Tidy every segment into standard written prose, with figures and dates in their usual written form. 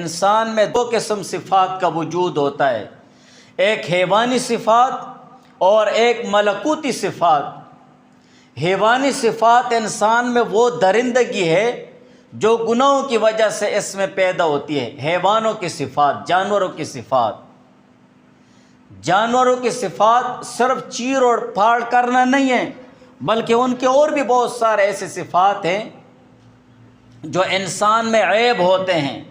انسان میں دو قسم صفات کا وجود ہوتا ہے، ایک حیوانی صفات اور ایک ملکوتی صفات۔ حیوانی صفات انسان میں وہ درندگی ہے جو گناہوں کی وجہ سے اس میں پیدا ہوتی ہے۔ حیوانوں کی صفات، جانوروں کی صفات، جانوروں کی صفات صرف چیر اور پھاڑ کرنا نہیں ہے، بلکہ ان کے اور بھی بہت سارے ایسے صفات ہیں جو انسان میں عیب ہوتے ہیں۔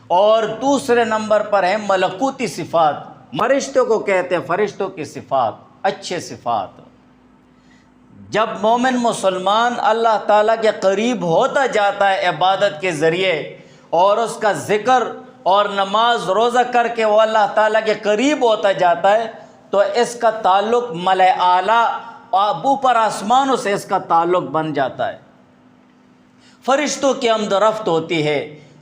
اور دوسرے نمبر پر ہے ملکوتی صفات، فرشتوں کو کہتے ہیں، فرشتوں کی صفات، اچھے صفات۔ جب مومن مسلمان اللہ تعالیٰ کے قریب ہوتا جاتا ہے عبادت کے ذریعے اور اس کا ذکر اور نماز روزہ کر کے وہ اللہ تعالیٰ کے قریب ہوتا جاتا ہے، تو اس کا تعلق ملائے اعلیٰ اوپر آسمانوں سے اس کا تعلق بن جاتا ہے۔ فرشتوں کی آمد و رفت ہوتی ہے،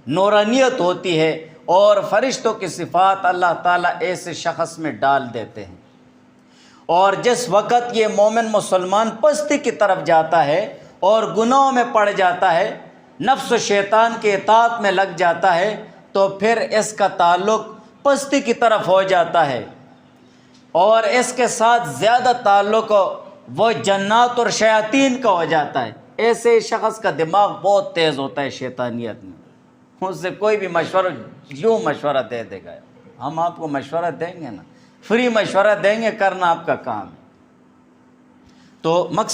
نورانیت ہوتی ہے، اور فرشتوں کی صفات اللہ تعالیٰ ایسے شخص میں ڈال دیتے ہیں۔ اور جس وقت یہ مومن مسلمان پستی کی طرف جاتا ہے اور گناہوں میں پڑ جاتا ہے، نفس و شیطان کے اطاعت میں لگ جاتا ہے، تو پھر اس کا تعلق پستی کی طرف ہو جاتا ہے، اور اس کے ساتھ زیادہ تعلق وہ جنات اور شیاطین کا ہو جاتا ہے۔ ایسے شخص کا دماغ بہت تیز ہوتا ہے شیطانیت میں، اس سے کوئی بھی مشورہ یوں مشورہ دے دے گا، ہم آپ کو مشورہ دیں گے نا، فری مشورہ دیں گے، کرنا آپ کا کام ہے۔ تو مقصد